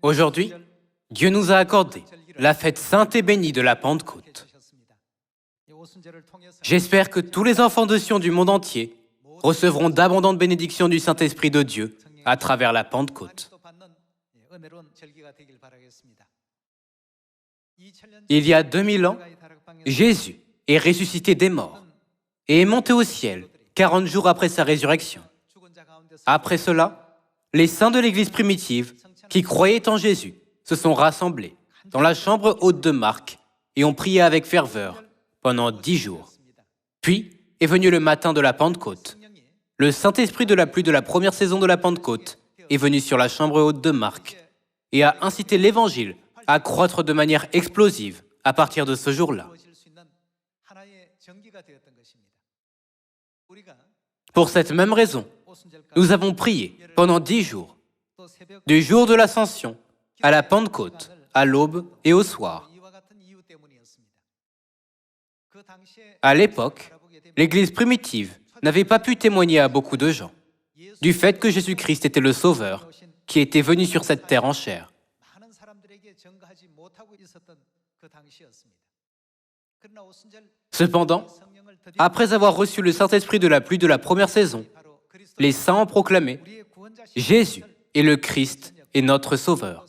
Aujourd'hui, Dieu nous a accordé la fête sainte et bénie de la Pentecôte. J'espère que tous les enfants de Sion du monde entier recevront d'abondantes bénédictions du Saint-Esprit de Dieu à travers la Pentecôte. Il y a 2000 ans, Jésus est ressuscité des morts et est monté au ciel 40 jours après sa résurrection. Après cela, les saints de l'Église primitive qui croyaient en Jésus se sont rassemblés dans la chambre haute de Marc et ont prié avec ferveur pendant 10 jours. Puis est venu le matin de la Pentecôte. Le Saint-Esprit de la pluie de la première saison de la Pentecôte est venu sur la chambre haute de Marc et a incité l'Évangile à croître de manière explosive à partir de ce jour-là. Pour cette même raison, nous avons prié pendant 10 jours, du jour de l'Ascension à la Pentecôte, à l'aube et au soir. À l'époque, l'Église primitive n'avait pas pu témoigner à beaucoup de gens du fait que Jésus-Christ était le Sauveur qui était venu sur cette terre en chair. Cependant, après avoir reçu le Saint-Esprit de la pluie de la première saison, les saints ont proclamé « Jésus est le Christ et notre Sauveur ».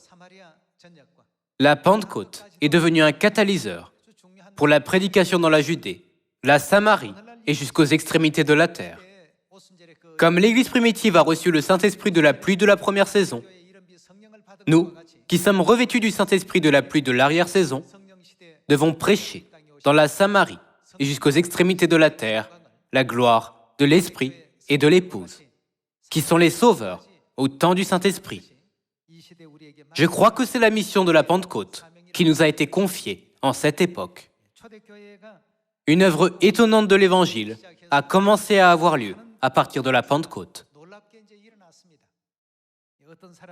La Pentecôte est devenue un catalyseur pour la prédication dans la Judée, la Samarie et jusqu'aux extrémités de la terre. Comme l'Église primitive a reçu le Saint-Esprit de la pluie de la première saison, nous, qui sommes revêtus du Saint-Esprit de la pluie de l'arrière-saison, devons prêcher dans la Samarie et jusqu'aux extrémités de la terre la gloire de l'Esprit et de l'Épouse, qui sont les sauveurs au temps du Saint-Esprit. Je crois que c'est la mission de la Pentecôte qui nous a été confiée en cette époque. Une œuvre étonnante de l'Évangile a commencé à avoir lieu à partir de la Pentecôte.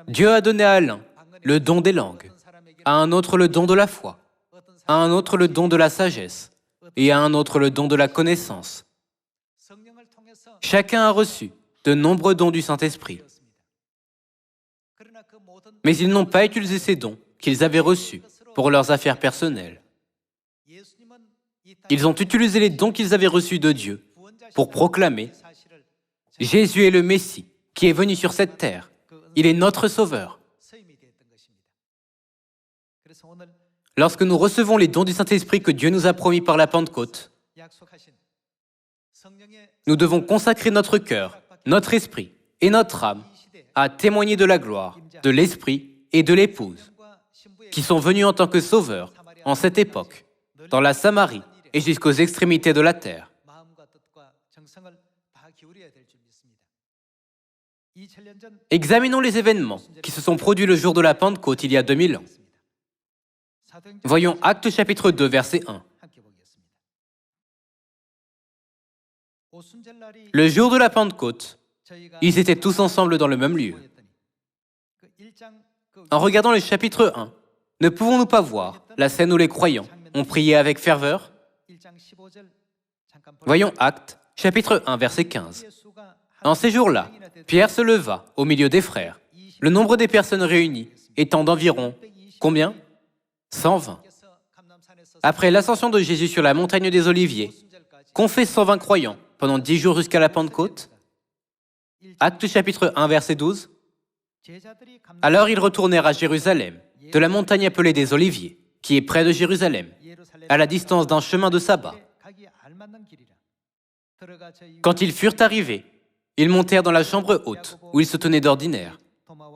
Dieu a donné à l'un le don des langues, à un autre le don de la foi, à un autre le don de la sagesse et à un autre le don de la connaissance. Chacun a reçu de nombreux dons du Saint-Esprit. Mais ils n'ont pas utilisé ces dons qu'ils avaient reçus pour leurs affaires personnelles. Ils ont utilisé les dons qu'ils avaient reçus de Dieu pour proclamer « Jésus est le Messie qui est venu sur cette terre. Il est notre Sauveur. » Lorsque nous recevons les dons du Saint-Esprit que Dieu nous a promis par la Pentecôte, nous devons consacrer notre cœur, notre esprit et notre âme à témoigner de la gloire, de l'Esprit et de l'Épouse, qui sont venus en tant que sauveurs en cette époque, dans la Samarie et jusqu'aux extrémités de la terre. Examinons les événements qui se sont produits le jour de la Pentecôte il y a 2000 ans. Voyons Actes chapitre 2, verset 1. Le jour de la Pentecôte, ils étaient tous ensemble dans le même lieu. En regardant le chapitre 1, ne pouvons-nous pas voir la scène où les croyants ont prié avec ferveur? Voyons Actes chapitre 1, verset 15. En ces jours-là, Pierre se leva au milieu des frères, le nombre des personnes réunies étant d'environ, combien? 120. Après l'ascension de Jésus sur la montagne des Oliviers, qu'ont fait 120 croyants pendant 10 jours jusqu'à la Pentecôte? Actes chapitre 1, verset 12. Alors ils retournèrent à Jérusalem, de la montagne appelée des Oliviers, qui est près de Jérusalem, à la distance d'un chemin de sabbat. Quand ils furent arrivés, ils montèrent dans la chambre haute, où ils se tenaient d'ordinaire.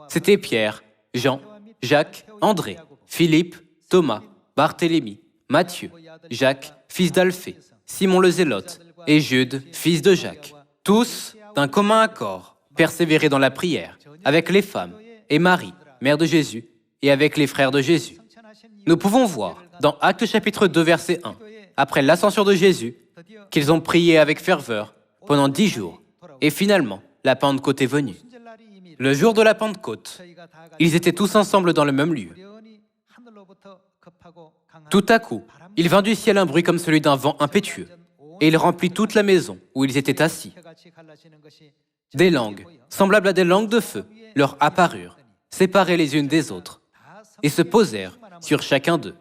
C'étaient Pierre, Jean, Jacques, André, Philippe, Thomas, Barthélemy, Matthieu, Jacques, fils d'Alphée, Simon le Zélote, et Jude, fils de Jacques. Tous, d'un commun accord, persévéraient dans la prière, avec les femmes, et Marie, mère de Jésus, et avec les frères de Jésus. Nous pouvons voir, dans Actes chapitre 2, verset 1, après l'ascension de Jésus, qu'ils ont prié avec ferveur pendant 10 jours, et finalement, la Pentecôte est venue. Le jour de la Pentecôte, ils étaient tous ensemble dans le même lieu. Tout à coup, il vint du ciel un bruit comme celui d'un vent impétueux, et il remplit toute la maison où ils étaient assis. Des langues, semblables à des langues de feu, leur apparurent, séparées les unes des autres. et se posèrent sur chacun d'eux.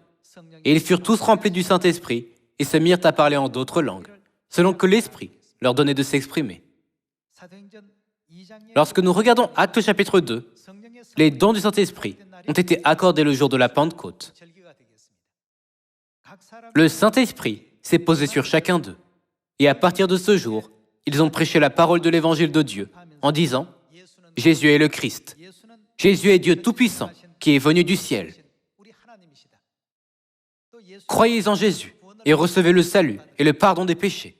Et ils furent tous remplis du Saint-Esprit et se mirent à parler en d'autres langues, selon que l'Esprit leur donnait de s'exprimer. Lorsque nous regardons Actes chapitre 2, les dons du Saint-Esprit ont été accordés le jour de la Pentecôte. Le Saint-Esprit s'est posé sur chacun d'eux. Et à partir de ce jour, ils ont prêché la parole de l'Évangile de Dieu en disant « Jésus est le Christ. Jésus est Dieu Tout-Puissant qui est venu du ciel. Croyez en Jésus et recevez le salut et le pardon des péchés. »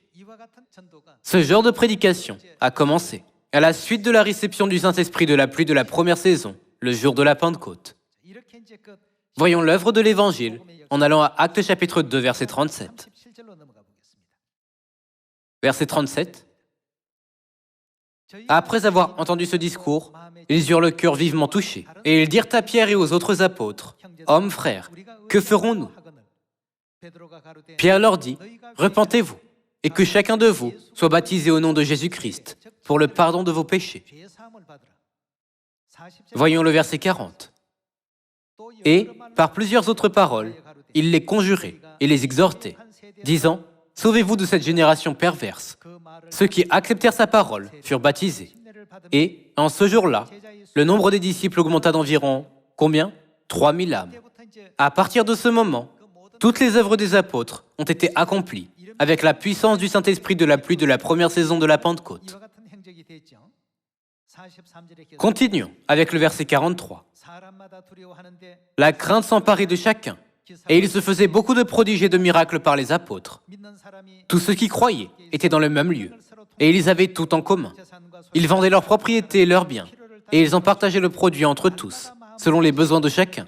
Ce genre de prédication a commencé à la suite de la réception du Saint-Esprit de la pluie de la première saison, le jour de la Pentecôte. Voyons l'œuvre de l'Évangile en allant à Actes chapitre 2, verset 37. Verset 37. Après avoir entendu ce discours, ils eurent le cœur vivement touché, et ils dirent à Pierre et aux autres apôtres, « Hommes, frères, que ferons-nous » Pierre leur dit, « Repentez-vous, et que chacun de vous soit baptisé au nom de Jésus-Christ, pour le pardon de vos péchés. » Voyons le verset 40. Et, par plusieurs autres paroles, il les conjurait et les exhortait, disant, « Sauvez-vous de cette génération perverse. » Ceux qui acceptèrent sa parole furent baptisés. Et, en ce jour-là, le nombre des disciples augmenta d'environ, combien 3000 âmes. À partir de ce moment, toutes les œuvres des apôtres ont été accomplies avec la puissance du Saint-Esprit de la pluie de la première saison de la Pentecôte. Continuons avec le verset 43. La crainte s'emparait de chacun, et il se faisait beaucoup de prodiges et de miracles par les apôtres. Tous ceux qui croyaient étaient dans le même lieu, et ils avaient tout en commun. Ils vendaient leurs propriétés et leurs biens, et ils en partageaient le produit entre tous, selon les besoins de chacun.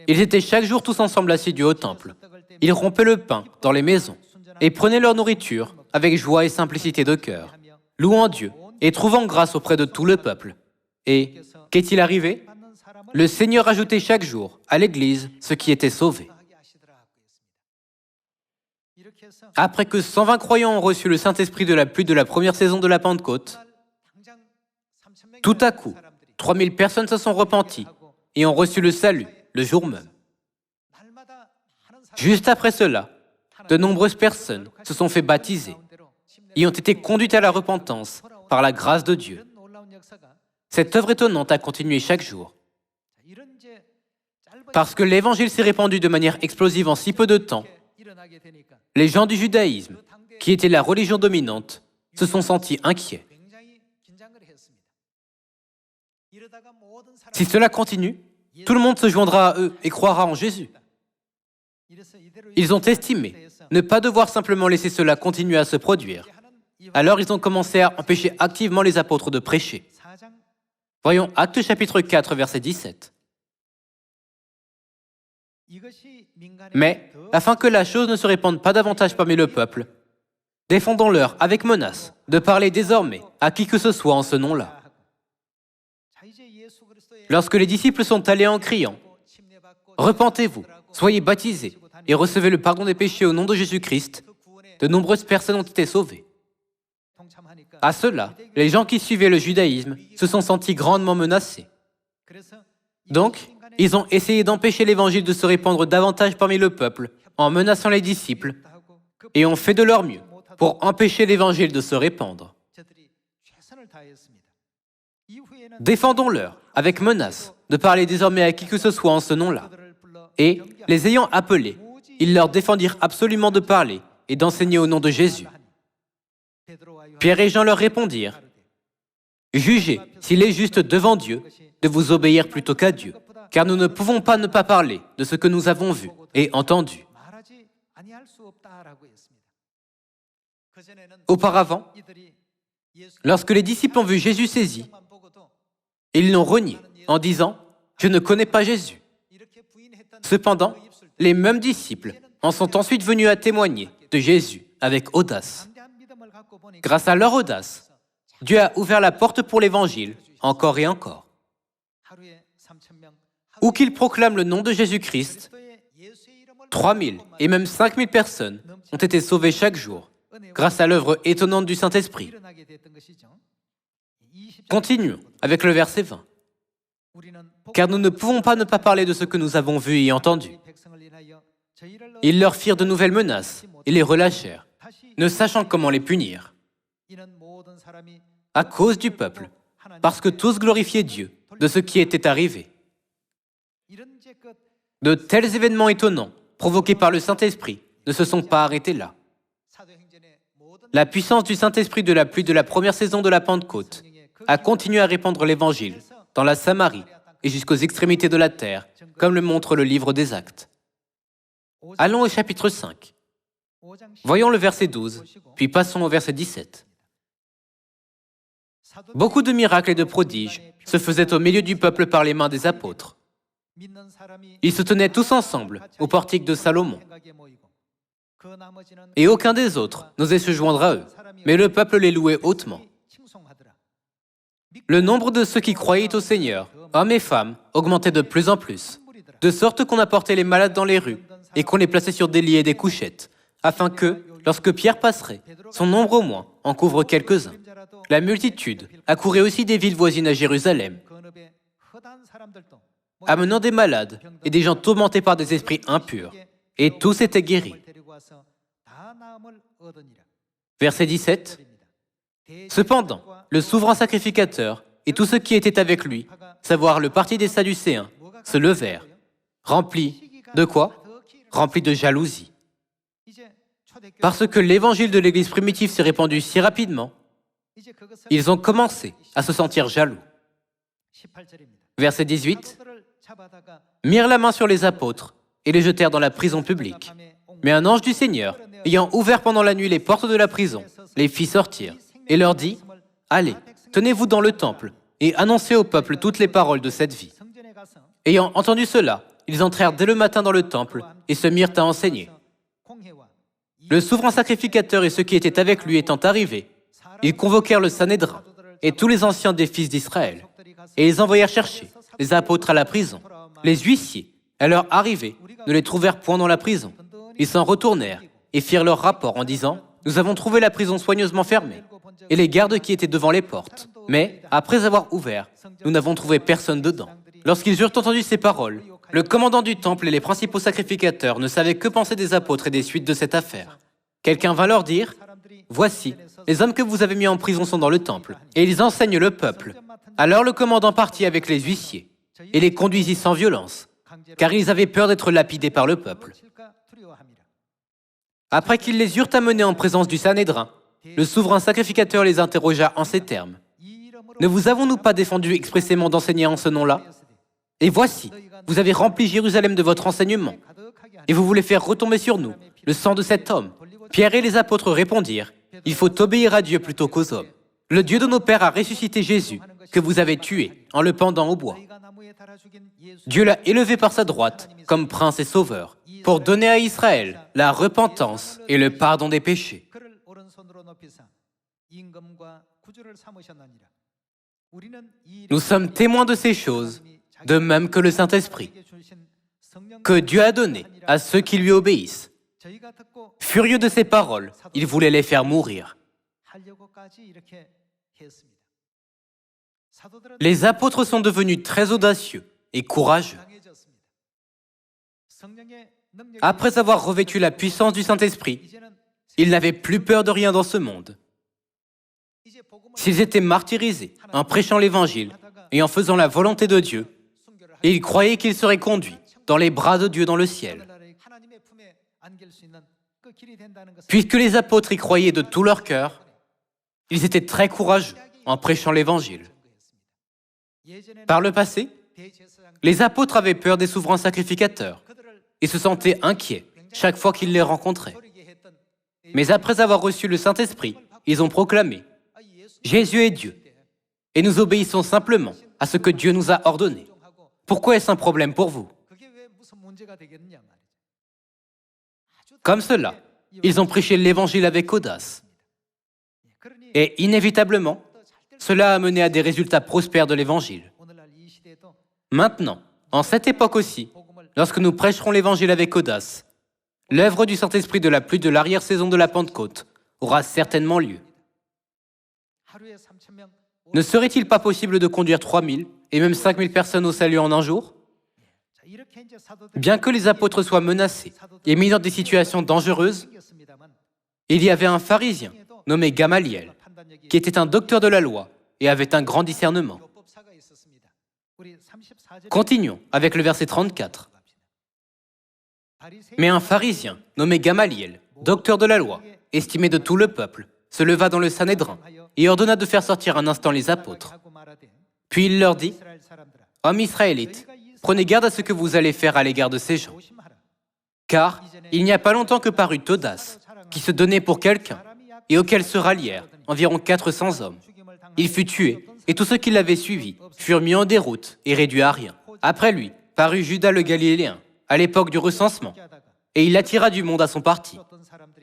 Ils étaient chaque jour tous ensemble assidus au temple. Ils rompaient le pain dans les maisons, et prenaient leur nourriture avec joie et simplicité de cœur, louant Dieu et trouvant grâce auprès de tout le peuple. Et qu'est-il arrivé? Le Seigneur ajoutait chaque jour à l'Église ceux qui étaient sauvés. Après que 120 croyants ont reçu le Saint-Esprit de la pluie de la première saison de la Pentecôte, tout à coup, 3000 personnes se sont repenties et ont reçu le salut le jour même. Juste après cela, de nombreuses personnes se sont fait baptiser et ont été conduites à la repentance par la grâce de Dieu. Cette œuvre étonnante a continué chaque jour. Parce que l'Évangile s'est répandu de manière explosive en si peu de temps, les gens du judaïsme, qui étaient la religion dominante, se sont sentis inquiets. Si cela continue, tout le monde se joindra à eux et croira en Jésus. Ils ont estimé ne pas devoir simplement laisser cela continuer à se produire. Alors ils ont commencé à empêcher activement les apôtres de prêcher. Voyons Actes chapitre 4, verset 17. Mais, afin que la chose ne se répande pas davantage parmi le peuple, défendons-leur avec menace de parler désormais à qui que ce soit en ce nom-là. Lorsque les disciples sont allés en criant « Repentez-vous, soyez baptisés et recevez le pardon des péchés au nom de Jésus-Christ », de nombreuses personnes ont été sauvées. À cela, les gens qui suivaient le judaïsme se sont sentis grandement menacés. Donc, ils ont essayé d'empêcher l'Évangile de se répandre davantage parmi le peuple en menaçant les disciples et ont fait de leur mieux pour empêcher l'Évangile de se répandre. Défendons-leur avec menace de parler désormais à qui que ce soit en ce nom-là. Et, les ayant appelés, ils leur défendirent absolument de parler et d'enseigner au nom de Jésus. Pierre et Jean leur répondirent, « Jugez s'il est juste devant Dieu de vous obéir plutôt qu'à Dieu, car nous ne pouvons pas ne pas parler de ce que nous avons vu et entendu. » Auparavant, lorsque les disciples ont vu Jésus saisi, ils l'ont renié en disant « Je ne connais pas Jésus ». Cependant, les mêmes disciples en sont ensuite venus à témoigner de Jésus avec audace. Grâce à leur audace, Dieu a ouvert la porte pour l'Évangile encore et encore. Où qu'ils proclament le nom de Jésus-Christ, 3000 et même 5000 personnes ont été sauvées chaque jour grâce à l'œuvre étonnante du Saint-Esprit. Continuons avec le verset 20. car nous ne pouvons pas ne pas parler de ce que nous avons vu et entendu. Ils leur firent de nouvelles menaces et les relâchèrent, ne sachant comment les punir. À cause du peuple, parce que tous glorifiaient Dieu de ce qui était arrivé. De tels événements étonnants, provoqués par le Saint-Esprit, ne se sont pas arrêtés là. La puissance du Saint-Esprit de la pluie de la première saison de la Pentecôte a continué à répandre l'Évangile dans la Samarie et jusqu'aux extrémités de la terre, comme le montre le livre des Actes. Allons au chapitre 5. Voyons le verset 12, puis passons au verset 17. Beaucoup de miracles et de prodiges se faisaient au milieu du peuple par les mains des apôtres. Ils se tenaient tous ensemble au portique de Salomon. Et aucun des autres n'osait se joindre à eux, mais le peuple les louait hautement. Le nombre de ceux qui croyaient au Seigneur, hommes et femmes, augmentait de plus en plus, de sorte qu'on apportait les malades dans les rues et qu'on les plaçait sur des lits et des couchettes, afin que, lorsque Pierre passerait, son nombre au moins en couvre quelques-uns. La multitude accourait aussi des villes voisines à Jérusalem, amenant des malades et des gens tourmentés par des esprits impurs, et tous étaient guéris. Verset 17. Cependant, le souverain sacrificateur et tous ceux qui étaient avec lui, savoir le parti des Sadducéens, se levèrent, remplis de quoi? Remplis de jalousie. Parce que l'évangile de l'Église primitive s'est répandu si rapidement, ils ont commencé à se sentir jaloux. Verset 18. Mirent la main sur les apôtres et les jetèrent dans la prison publique. Mais un ange du Seigneur, ayant ouvert pendant la nuit les portes de la prison, les fit sortir et leur dit, « Allez, tenez-vous dans le temple et annoncez au peuple toutes les paroles de cette vie. » Ayant entendu cela, ils entrèrent dès le matin dans le temple et se mirent à enseigner. Le souverain sacrificateur et ceux qui étaient avec lui étant arrivés, ils convoquèrent le Sanhédrin et tous les anciens des fils d'Israël, et ils envoyèrent chercher les apôtres à la prison. Les huissiers, à leur arrivée, ne les trouvèrent point dans la prison. Ils s'en retournèrent et firent leur rapport en disant « Nous avons trouvé la prison soigneusement fermée, et les gardes qui étaient devant les portes. Mais, après avoir ouvert, nous n'avons trouvé personne dedans. » Lorsqu'ils eurent entendu ces paroles, le commandant du temple et les principaux sacrificateurs ne savaient que penser des apôtres et des suites de cette affaire. Quelqu'un vint leur dire « Voici, les hommes que vous avez mis en prison sont dans le temple, et ils enseignent le peuple. » Alors le commandant partit avec les huissiers, et les conduisit sans violence, car ils avaient peur d'être lapidés par le peuple. Après qu'ils les eurent amenés en présence du Sanhédrin, le souverain sacrificateur les interrogea en ces termes. « Ne vous avons-nous pas défendu expressément d'enseigner en ce nom-là? Et voici, vous avez rempli Jérusalem de votre enseignement, et vous voulez faire retomber sur nous le sang de cet homme. » Pierre et les apôtres répondirent, « Il faut obéir à Dieu plutôt qu'aux hommes. Le Dieu de nos pères a ressuscité Jésus, que vous avez tué en le pendant au bois. Dieu l'a élevé par sa droite comme prince et sauveur, pour donner à Israël la repentance et le pardon des péchés. » Nous sommes témoins de ces choses, de même que le Saint-Esprit, que Dieu a donné à ceux qui lui obéissent. Furieux de ces paroles, il voulait les faire mourir. Les apôtres sont devenus très audacieux et courageux. Après avoir revêtu la puissance du Saint-Esprit, ils n'avaient plus peur de rien dans ce monde. S'ils étaient martyrisés en prêchant l'Évangile et en faisant la volonté de Dieu, ils croyaient qu'ils seraient conduits dans les bras de Dieu dans le ciel. Puisque les apôtres y croyaient de tout leur cœur, ils étaient très courageux en prêchant l'Évangile. Par le passé, les apôtres avaient peur des souverains sacrificateurs et se sentaient inquiets chaque fois qu'ils les rencontraient. Mais après avoir reçu le Saint-Esprit, ils ont proclamé « Jésus est Dieu, et nous obéissons simplement à ce que Dieu nous a ordonné. Pourquoi est-ce un problème pour vous ?» Comme cela, ils ont prêché l'Évangile avec audace. Et inévitablement, cela a mené à des résultats prospères de l'Évangile. Maintenant, en cette époque aussi, lorsque nous prêcherons l'Évangile avec audace, l'œuvre du Saint-Esprit de la pluie de l'arrière-saison de la Pentecôte aura certainement lieu. Ne serait-il pas possible de conduire 3000 et même 5000 personnes au salut en un jour? Bien que les apôtres soient menacés et mis dans des situations dangereuses, il y avait un pharisien nommé Gamaliel, qui était un docteur de la loi et avait un grand discernement. Continuons avec le verset 34. Mais un pharisien nommé Gamaliel, docteur de la loi, estimé de tout le peuple, se leva dans le Sanhédrin et ordonna de faire sortir un instant les apôtres. Puis il leur dit, « Hommes israélites, prenez garde à ce que vous allez faire à l'égard de ces gens. Car il n'y a pas longtemps que parut Teudas, qui se donnait pour quelqu'un, et auquel se rallièrent environ 400 hommes. Il fut tué, et tous ceux qui l'avaient suivi furent mis en déroute et réduits à rien. Après lui parut Judas le Galiléen, à l'époque du recensement, et il attira du monde à son parti.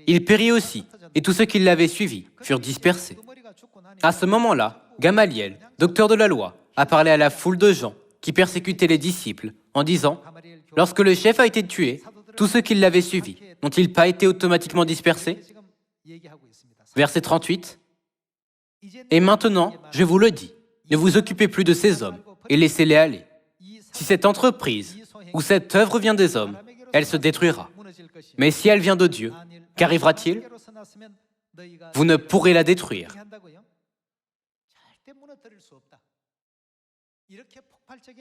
Il périt aussi, et tous ceux qui l'avaient suivi furent dispersés. À ce moment-là, Gamaliel, docteur de la loi, a parlé à la foule de gens qui persécutaient les disciples, en disant, « Lorsque le chef a été tué, tous ceux qui l'avaient suivi n'ont-ils pas été automatiquement dispersés ?» Verset 38. « Et maintenant, je vous le dis, ne vous occupez plus de ces hommes et laissez-les aller. Si cette entreprise ou cette œuvre vient des hommes, elle se détruira. Mais si elle vient de Dieu, qu'arrivera-t-il? Vous ne pourrez la détruire. »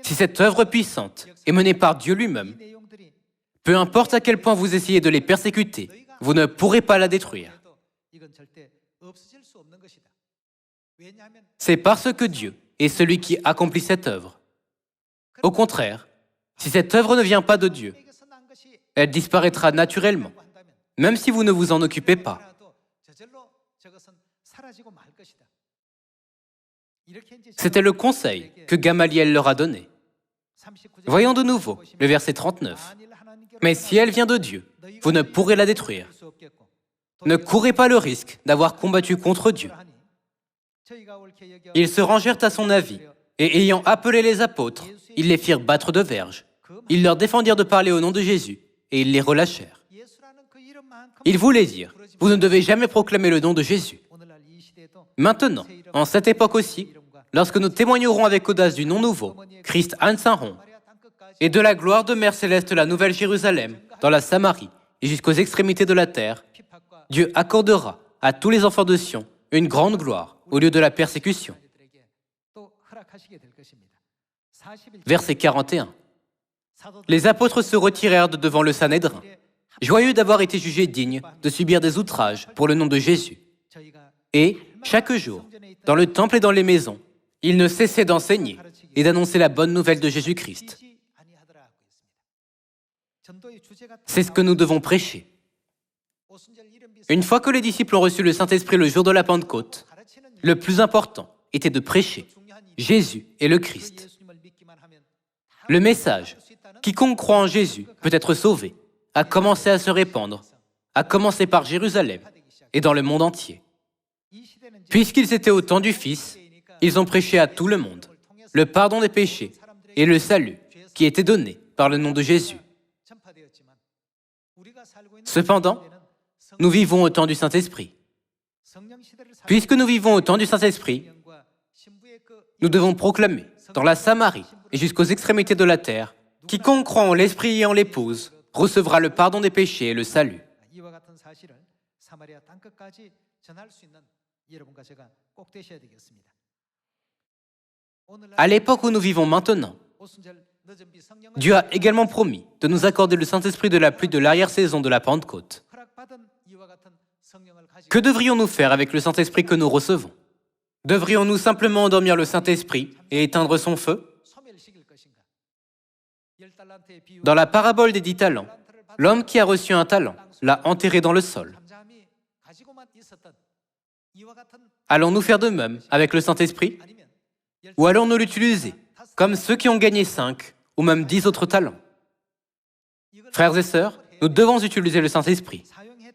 Si cette œuvre puissante est menée par Dieu lui-même, peu importe à quel point vous essayez de les persécuter, vous ne pourrez pas la détruire. C'est parce que Dieu est celui qui accomplit cette œuvre. Au contraire, si cette œuvre ne vient pas de Dieu, elle disparaîtra naturellement, même si vous ne vous en occupez pas. C'était le conseil que Gamaliel leur a donné. Voyons de nouveau le verset 39. « Mais si elle vient de Dieu, vous ne pourrez la détruire. Ne courez pas le risque d'avoir combattu contre Dieu. » Ils se rangèrent à son avis, et ayant appelé les apôtres, ils les firent battre de verge. Ils leur défendirent de parler au nom de Jésus, et ils les relâchèrent. Ils voulaient dire, vous ne devez jamais proclamer le nom de Jésus. Maintenant, en cette époque aussi, lorsque nous témoignerons avec audace du nom nouveau, Christ Ansaron, et de la gloire de Mère Céleste la Nouvelle Jérusalem, dans la Samarie et jusqu'aux extrémités de la terre, Dieu accordera à tous les enfants de Sion une grande gloire au lieu de la persécution. Verset 41. Les apôtres se retirèrent de devant le Sanhédrin, joyeux d'avoir été jugés dignes de subir des outrages pour le nom de Jésus. Et, chaque jour, dans le temple et dans les maisons, ils ne cessaient d'enseigner et d'annoncer la bonne nouvelle de Jésus-Christ. C'est ce que nous devons prêcher. Une fois que les disciples ont reçu le Saint-Esprit le jour de la Pentecôte, le plus important était de prêcher. Jésus est le Christ. Le message, quiconque croit en Jésus peut être sauvé, a commencé à se répandre, à commencer par Jérusalem et dans le monde entier. Puisqu'ils étaient au temps du Fils, ils ont prêché à tout le monde le pardon des péchés et le salut qui était donné par le nom de Jésus. Cependant, nous vivons au temps du Saint-Esprit. Puisque nous vivons au temps du Saint-Esprit, nous devons proclamer dans la Samarie et jusqu'aux extrémités de la terre, quiconque croit en l'Esprit et en l'Épouse recevra le pardon des péchés et le salut. À l'époque où nous vivons maintenant, Dieu a également promis de nous accorder le Saint-Esprit de la pluie de l'arrière-saison de la Pentecôte. Que devrions-nous faire avec le Saint-Esprit que nous recevons? Devrions-nous simplement endormir le Saint-Esprit et éteindre son feu? Dans la parabole des 10 talents, l'homme qui a reçu un talent l'a enterré dans le sol. Allons-nous faire de même avec le Saint-Esprit? Ou allons-nous l'utiliser comme ceux qui ont gagné 5 ou même 10 autres talents? Frères et sœurs, nous devons utiliser le Saint-Esprit.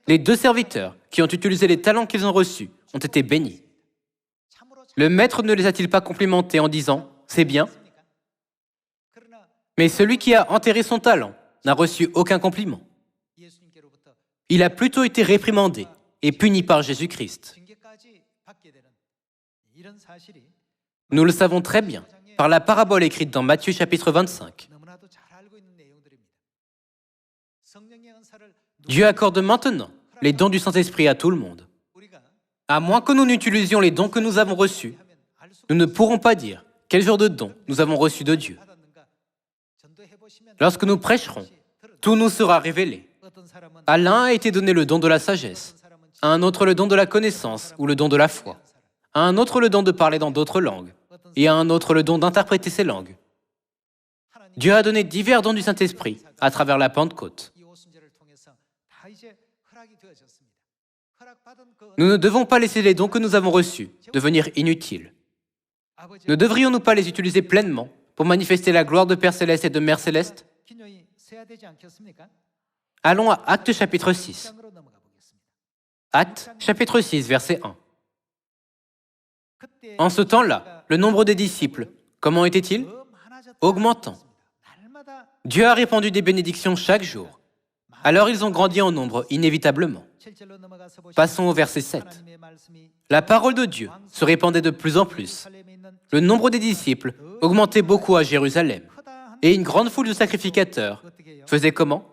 Les 2 serviteurs qui ont utilisé les talents qu'ils ont reçus ont été bénis. Le maître ne les a-t-il pas complimentés en disant « c'est bien » ? Mais celui qui a enterré son talent n'a reçu aucun compliment. Il a plutôt été réprimandé et puni par Jésus-Christ. Nous le savons très bien, par la parabole écrite dans Matthieu chapitre 25. Dieu accorde maintenant les dons du Saint-Esprit à tout le monde. À moins que nous n'utilisions les dons que nous avons reçus, nous ne pourrons pas dire quel genre de dons nous avons reçus de Dieu. Lorsque nous prêcherons, tout nous sera révélé. À l'un a été donné le don de la sagesse, à un autre le don de la connaissance ou le don de la foi, à un autre le don de parler dans d'autres langues, et à un autre le don d'interpréter ces langues. Dieu a donné divers dons du Saint-Esprit à travers la Pentecôte. Nous ne devons pas laisser les dons que nous avons reçus devenir inutiles. Ne devrions-nous pas les utiliser pleinement pour manifester la gloire de Père Céleste et de Mère Céleste? Allons à Actes chapitre 6. Actes chapitre 6, verset 1. En ce temps-là, le nombre des disciples, comment était-il? Augmentant. Dieu a répandu des bénédictions chaque jour. Alors ils ont grandi en nombre inévitablement. Passons au verset 7. La parole de Dieu se répandait de plus en plus. Le nombre des disciples augmentait beaucoup à Jérusalem. Et une grande foule de sacrificateurs faisait comment?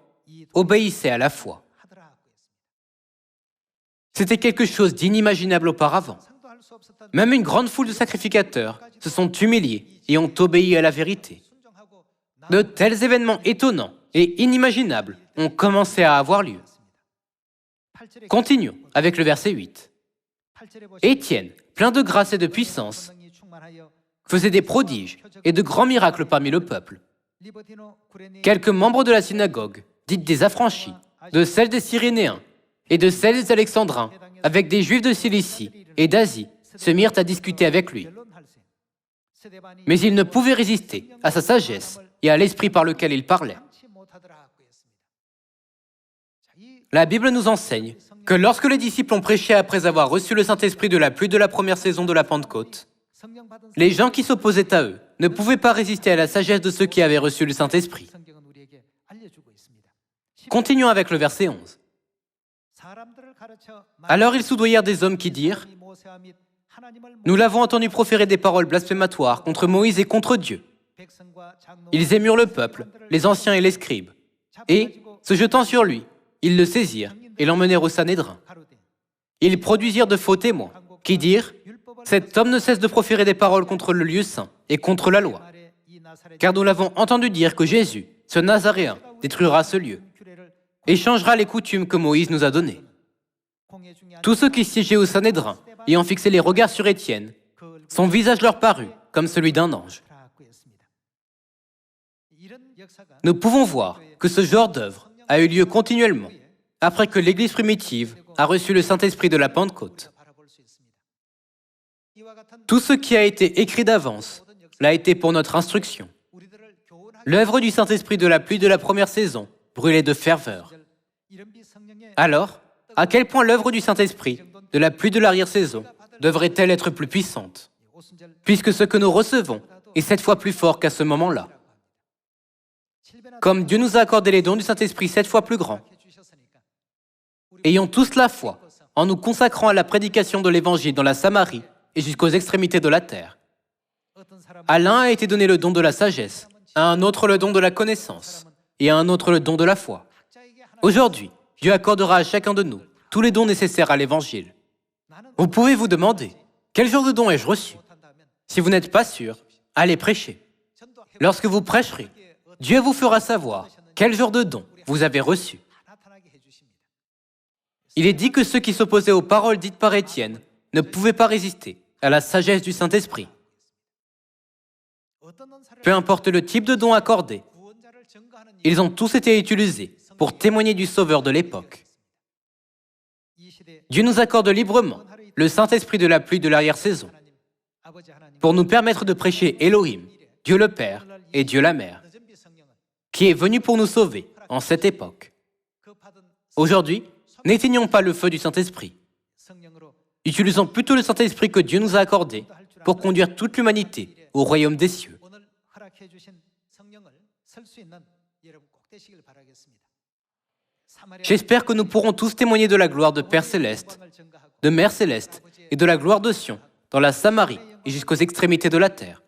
Obéissait à la foi. C'était quelque chose d'inimaginable auparavant. Même une grande foule de sacrificateurs se sont humiliés et ont obéi à la vérité. De tels événements étonnants et inimaginables ont commencé à avoir lieu. Continuons avec le verset 8. Étienne, plein de grâce et de puissance, faisait des prodiges et de grands miracles parmi le peuple. Quelques membres de la synagogue, dites des affranchis, de celle des Cyrénéens et de celle des Alexandrins, avec des Juifs de Cilicie et d'Asie, se mirent à discuter avec lui. Mais ils ne pouvaient résister à sa sagesse et à l'esprit par lequel il parlait. La Bible nous enseigne que lorsque les disciples ont prêché après avoir reçu le Saint-Esprit de la pluie de la première saison de la Pentecôte, les gens qui s'opposaient à eux ne pouvaient pas résister à la sagesse de ceux qui avaient reçu le Saint-Esprit. Continuons avec le verset 11. Alors ils soudoyèrent des hommes qui dirent « Nous l'avons entendu proférer des paroles blasphématoires contre Moïse et contre Dieu. » Ils émurent le peuple, les anciens et les scribes, et, se jetant sur lui, ils le saisirent et l'emmenèrent au Sanhédrin. Ils produisirent de faux témoins, qui dirent « Cet homme ne cesse de proférer des paroles contre le lieu saint et contre la loi. Car nous l'avons entendu dire que Jésus, ce Nazaréen, détruira ce lieu et changera les coutumes que Moïse nous a données. » Tous ceux qui siégeaient au Sanhédrin, ayant fixé les regards sur Étienne, son visage leur parut comme celui d'un ange. Nous pouvons voir que ce genre d'œuvre a eu lieu continuellement après que l'Église primitive a reçu le Saint-Esprit de la Pentecôte. Tout ce qui a été écrit d'avance l'a été pour notre instruction. L'œuvre du Saint-Esprit de la pluie de la première saison brûlait de ferveur. Alors, à quel point l'œuvre du Saint-Esprit de la pluie de l'arrière-saison devrait-elle être plus puissante, puisque ce que nous recevons est 7 fois plus fort qu'à ce moment-là. Comme Dieu nous a accordé les dons du Saint-Esprit 7 fois plus grands, ayons tous la foi en nous consacrant à la prédication de l'Évangile dans la Samarie et jusqu'aux extrémités de la terre. À l'un a été donné le don de la sagesse, à un autre le don de la connaissance, et à un autre le don de la foi. Aujourd'hui, Dieu accordera à chacun de nous tous les dons nécessaires à l'Évangile. Vous pouvez vous demander, quel genre de don ai-je reçu? Si vous n'êtes pas sûr, allez prêcher. Lorsque vous prêcherez, Dieu vous fera savoir quel genre de don vous avez reçu. Il est dit que ceux qui s'opposaient aux paroles dites par Étienne ne pouvaient pas résister à la sagesse du Saint-Esprit. Peu importe le type de don accordé, ils ont tous été utilisés pour témoigner du Sauveur de l'époque. Dieu nous accorde librement le Saint-Esprit de la pluie de l'arrière-saison pour nous permettre de prêcher Elohim, Dieu le Père et Dieu la Mère, qui est venu pour nous sauver en cette époque. Aujourd'hui, n'éteignons pas le feu du Saint-Esprit. Utilisons plutôt le Saint-Esprit que Dieu nous a accordé pour conduire toute l'humanité au royaume des cieux. J'espère que nous pourrons tous témoigner de la gloire de Père Céleste, de Mère Céleste et de la gloire de Sion dans la Samarie et jusqu'aux extrémités de la terre.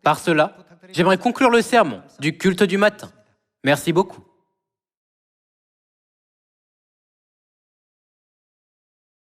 Par cela, j'aimerais conclure le sermon du culte du matin. Merci beaucoup.